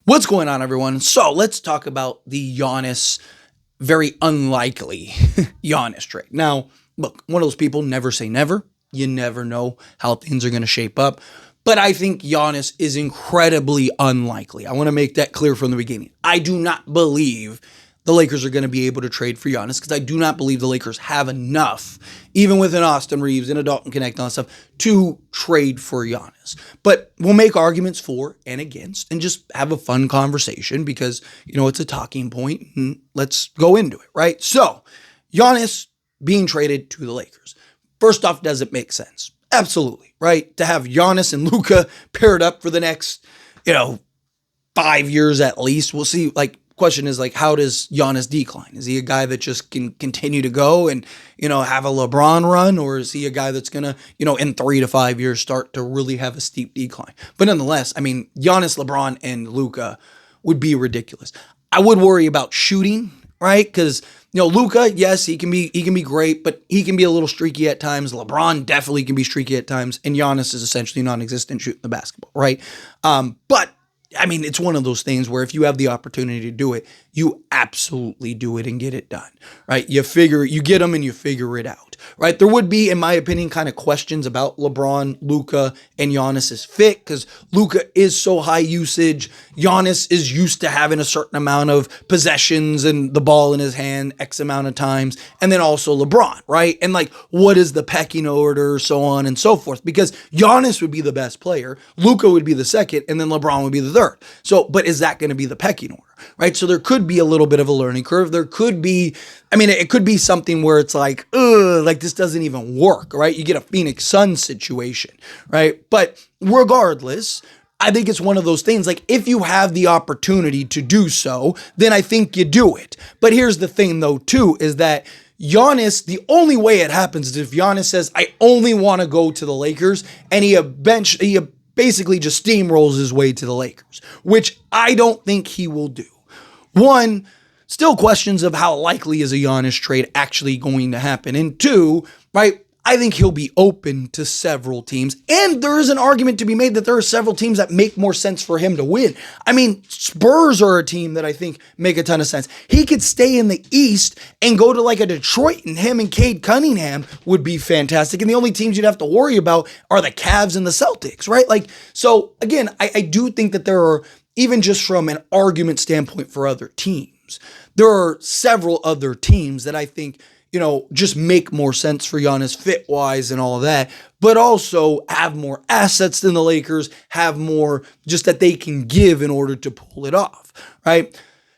What's going on, everyone? So let's talk about the Giannis, very unlikely Giannis trade. Now, look, one of those people, never say never. You never know how things are going to shape up. But I think Giannis is incredibly unlikely. I want to make that clear from the beginning. I do not believe the Lakers are going to be able to trade for Giannis because I do not believe the Lakers have enough, even with an Austin Reeves and a Dalton Connect and all that stuff, to trade for Giannis. But we'll make arguments for and against and just have a fun conversation because, it's a talking point and let's go into it, right? So, Giannis being traded to the Lakers. First off, does it make sense? Absolutely, right? To have Giannis and Luka paired up for the next, 5 years at least. We'll see, question is how does Giannis decline? Is he a guy that just can continue to go and, have a LeBron run? Or is he a guy that's going to, in 3 to 5 years start to really have a steep decline? But nonetheless, Giannis, LeBron, and Luka would be ridiculous. I would worry about shooting, right? Because, Luka, yes, he can be great, but he can be a little streaky at times. LeBron definitely can be streaky at times. And Giannis is essentially non-existent shooting the basketball, right? But it's one of those things where if you have the opportunity to do it, you absolutely do it and get it done, right? You get them and you figure it out, right? There would be, in my opinion, kind of questions about LeBron, Luka, and Giannis's fit because Luka is so high usage. Giannis is used to having a certain amount of possessions and the ball in his hand X amount of times. And then also LeBron, right? And what is the pecking order, so on and so forth? Because Giannis would be the best player, Luka would be the second, and then LeBron would be the third. So, but is that going to be the pecking order, right? So there could be a little bit of a learning curve. There could be, it could be something where it's this doesn't even work, right? You get a Phoenix Suns situation, right? But regardless, I think it's one of those things, if you have the opportunity to do so, then I think you do it. But here's the thing though, too, is that Giannis, the only way it happens is if Giannis says, I only want to go to the Lakers, and he basically just steamrolls his way to the Lakers, which I don't think he will do. One, still questions of how likely is a Giannis trade actually going to happen. And two, right, I think he'll be open to several teams. And there is an argument to be made that there are several teams that make more sense for him to win. Spurs are a team that I think make a ton of sense. He could stay in the East and go to a Detroit, and him and Cade Cunningham would be fantastic. And the only teams you'd have to worry about are the Cavs and the Celtics, right? So again, I do think that there are, even just from an argument standpoint for other teams, there are several other teams that I think just make more sense for Giannis fit-wise and all of that, but also have more assets than the Lakers, have more just that they can give in order to pull it off, right?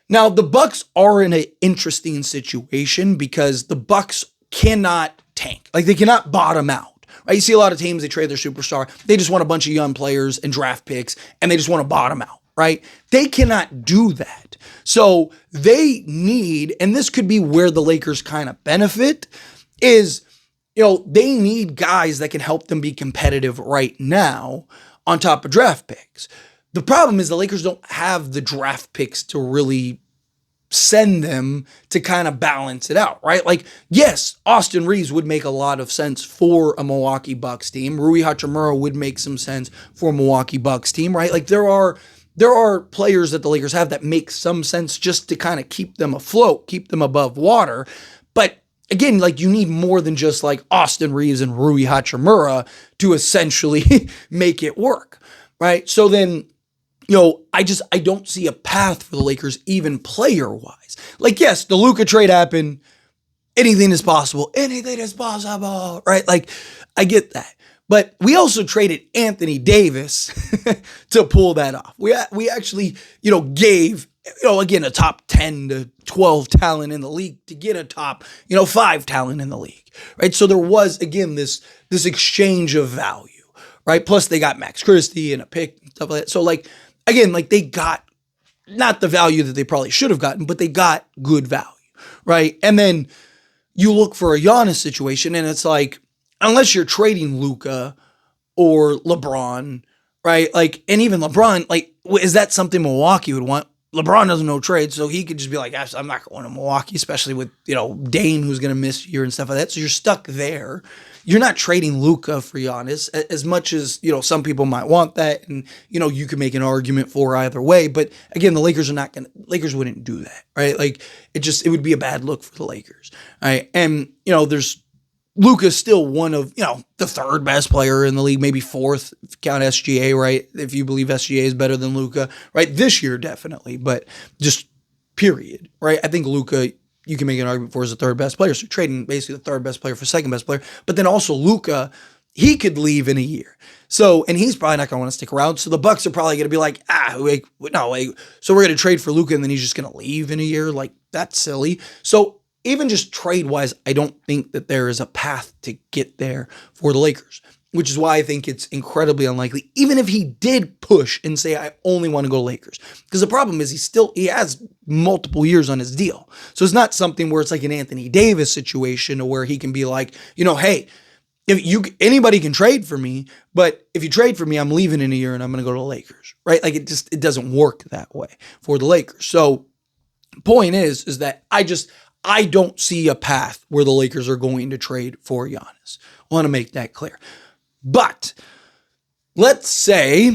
Now, the Bucks are in an interesting situation because the Bucks cannot tank. They cannot bottom out. Right? You see a lot of teams, they trade their superstar. They just want a bunch of young players and draft picks, and they just want to bottom out. Right? They cannot do that. So they need, and this could be where the Lakers kind of benefit, is, they need guys that can help them be competitive right now on top of draft picks. The problem is the Lakers don't have the draft picks to really send them to kind of balance it out, right? Yes, Austin Reeves would make a lot of sense for a Milwaukee Bucks team. Rui Hachimura would make some sense for a Milwaukee Bucks team, right? There are players that the Lakers have that make some sense just to kind of keep them afloat, keep them above water. But again, you need more than just Austin Reeves and Rui Hachimura to essentially make it work, right? So then, I don't see a path for the Lakers even player-wise. Yes, the Luka trade happened. Anything is possible. Anything is possible, right? I get that. But we also traded Anthony Davis to pull that off. We actually, gave, again, a top 10 to 12 talent in the league to get a top, 5 talent in the league, right? So there was, again, this exchange of value, right? Plus they got Max Christie and a pick and stuff like that. So again, they got not the value that they probably should have gotten, but they got good value, right? And then you look for a Giannis situation and it's unless you're trading Luka or LeBron, right? And even LeBron, is that something Milwaukee would want? LeBron doesn't know trade, so he could just be like, "Gosh, I'm not going to Milwaukee," especially with, Dame, who's going to miss a year and stuff like that. So you're stuck there. You're not trading Luka for Giannis as much as, some people might want that. And, you can make an argument for either way. But again, the Lakers wouldn't do that, right? Like it would be a bad look for the Lakers. Right. And, there's Luka's still one of, the third best player in the league, maybe fourth, if you count SGA, right? If you believe SGA is better than Luka, right? This year, definitely, but just period, right? I think Luka, you can make an argument for, is the third best player. So you're trading basically the third best player for second best player. But then also Luka, he could leave in a year. So, and he's probably not going to want to stick around. So the Bucks are probably going to be like, so we're going to trade for Luka and then he's just going to leave in a year. Like, that's silly. So even just trade-wise, I don't think that there is a path to get there for the Lakers, which is why I think it's incredibly unlikely, even if he did push and say, I only want to go Lakers. Because the problem is he has multiple years on his deal. So it's not something where it's like an Anthony Davis situation where he can be like, hey, anybody can trade for me, but if you trade for me, I'm leaving in a year and I'm going to go to the Lakers, right? Like it doesn't work that way for the Lakers. So point is that I don't see a path where the Lakers are going to trade for Giannis. I want to make that clear. But let's say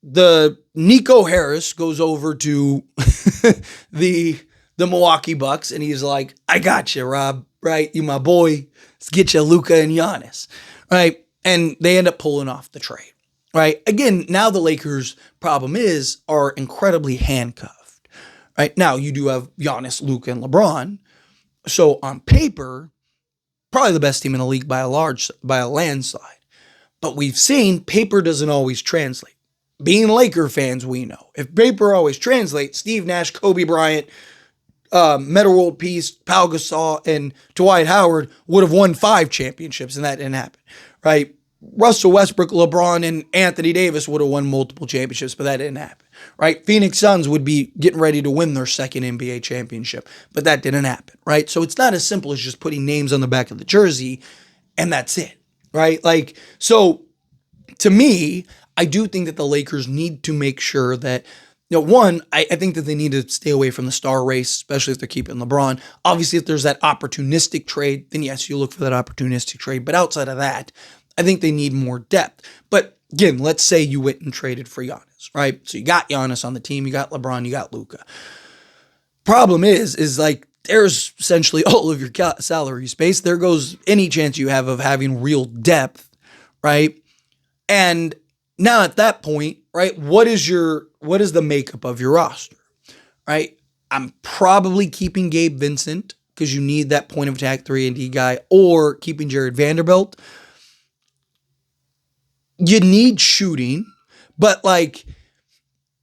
the Nico Harris goes over to the Milwaukee Bucks and he's like, I got you, Rob, right? You my boy. Let's get you Luka and Giannis, right? And they end up pulling off the trade, right? Again, now the Lakers' problem are incredibly handcuffed. Right now, you do have Giannis, Luka, and LeBron. So on paper, probably the best team in the league by a landslide. But we've seen paper doesn't always translate. Being Laker fans, we know if paper always translates, Steve Nash, Kobe Bryant, Metta World Peace, Pau Gasol, and Dwight Howard would have won 5 championships, and that didn't happen. Right? Russell Westbrook, LeBron, and Anthony Davis would have won multiple championships, but that didn't happen, right? Phoenix Suns would be getting ready to win their second NBA championship, but that didn't happen, right? So it's not as simple as just putting names on the back of the jersey and that's it, right? Like, so to me, I do think that the Lakers need to make sure that, one, I think that they need to stay away from the star race, especially if they're keeping LeBron. Obviously, if there's that opportunistic trade, then yes, you look for that opportunistic trade. But outside of that, I think they need more depth. But again, let's say you went and traded for Giannis, right? So you got Giannis on the team, you got LeBron, you got Luka. Problem is like there's essentially all of your salary space. There goes any chance you have of having real depth, right? And now at that point, right, what is the makeup of your roster, right? I'm probably keeping Gabe Vincent because you need that point of attack 3-and-D guy, or keeping Jared Vanderbilt. You need shooting, but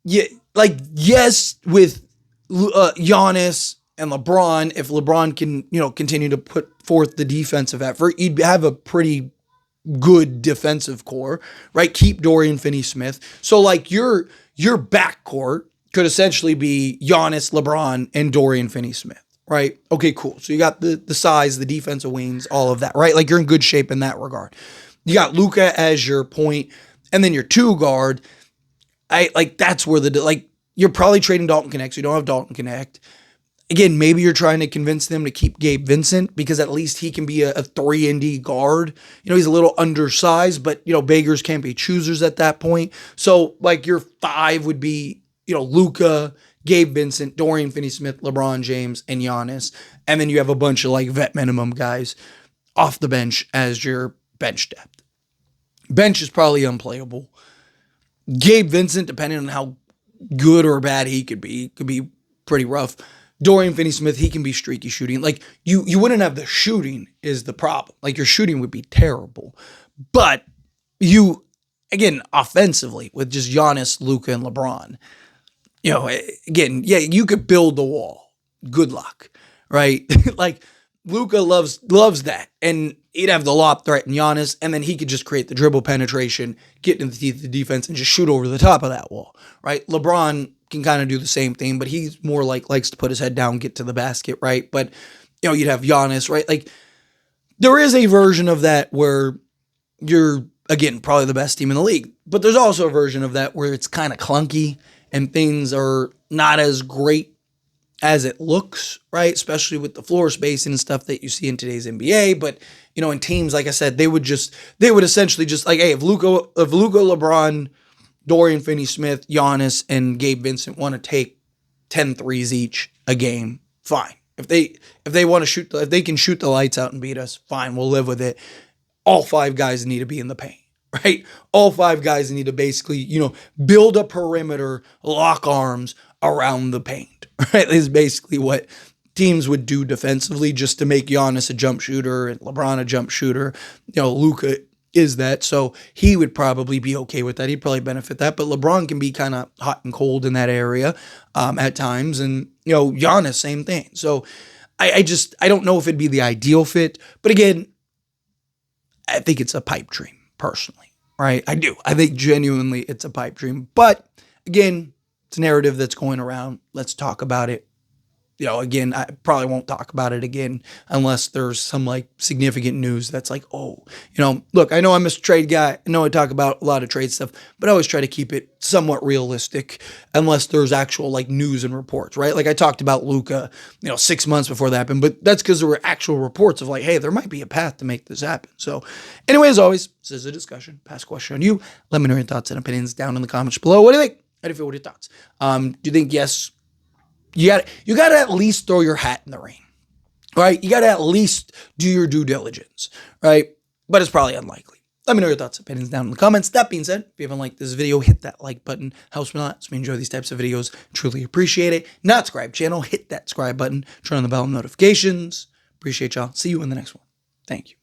yes, with Giannis and LeBron, if LeBron can, continue to put forth the defensive effort, you'd have a pretty good defensive core, right? Keep Dorian Finney-Smith. So your backcourt could essentially be Giannis, LeBron, and Dorian Finney-Smith, right? Okay, cool. So you got the size, the defensive wings, all of that, right? Like you're in good shape in that regard. You got Luka as your point, and then your 2 guard. That's where you're probably trading Dalton Connect, so you don't have Dalton Connect. Again, maybe you're trying to convince them to keep Gabe Vincent because at least he can be a 3-and-D guard. He's a little undersized, but beggars can't be choosers at that point. So your 5 would be, Luka, Gabe Vincent, Dorian Finney-Smith, LeBron James, and Giannis. And then you have a bunch of vet minimum guys off the bench as your bench depth. Bench is probably unplayable. Gabe Vincent, depending on how good or bad he could be pretty rough. Dorian Finney-Smith, he can be streaky shooting. You wouldn't have the shooting is the problem. Your shooting would be terrible. But again, offensively, with just Giannis, Luka, and LeBron, again, yeah, you could build the wall. Good luck, right? Luka loves that. And he'd have the lob threat in Giannis, and then he could just create the dribble penetration, get into the teeth of the defense, and just shoot over the top of that wall, right? LeBron can kind of do the same thing, but he's more likes to put his head down, get to the basket, right? But, you'd have Giannis, right? There is a version of that where you're, again, probably the best team in the league, but there's also a version of that where it's kind of clunky and things are not as great as it looks, right? Especially with the floor spacing and stuff that you see in today's NBA. But, in teams, like I said, they would essentially just like, hey, if Luka, LeBron, Dorian Finney-Smith, Giannis, and Gabe Vincent want to take 10 threes each a game, fine. If they want to shoot, if they can shoot the lights out and beat us, fine, we'll live with it. All 5 guys need to be in the paint, right? All 5 guys need to basically, build a perimeter, lock arms around the paint, right? Is basically what teams would do defensively just to make Giannis a jump shooter and LeBron a jump shooter. Luka is that, so he would probably be okay with that. He'd probably benefit that, but LeBron can be kind of hot and cold in that area at times, and Giannis, same thing. So I don't know if it'd be the ideal fit, but again, I think it's a pipe dream personally, right? I do. I think genuinely it's a pipe dream, but again, it's a narrative that's going around. Let's talk about it. Again, I probably won't talk about it again unless there's some significant news that's look, I know I'm a trade guy. I know I talk about a lot of trade stuff, but I always try to keep it somewhat realistic unless there's actual news and reports, right? I talked about Luka, 6 months before that happened, but that's because there were actual reports of hey, there might be a path to make this happen. So anyway, as always, this is a discussion, pass question on you. Let me know your thoughts and opinions down in the comments below. What do you think? How do you feel? What are your thoughts? Do you think yes? You got to at least throw your hat in the ring, right? You got to at least do your due diligence, right? But it's probably unlikely. Let me know your thoughts, opinions down in the comments. That being said, if you haven't liked this video, hit that like button. Helps me a lot. So we enjoy these types of videos. Truly appreciate it. Not subscribe channel, hit that subscribe button. Turn on the bell notifications. Appreciate y'all. See you in the next one. Thank you.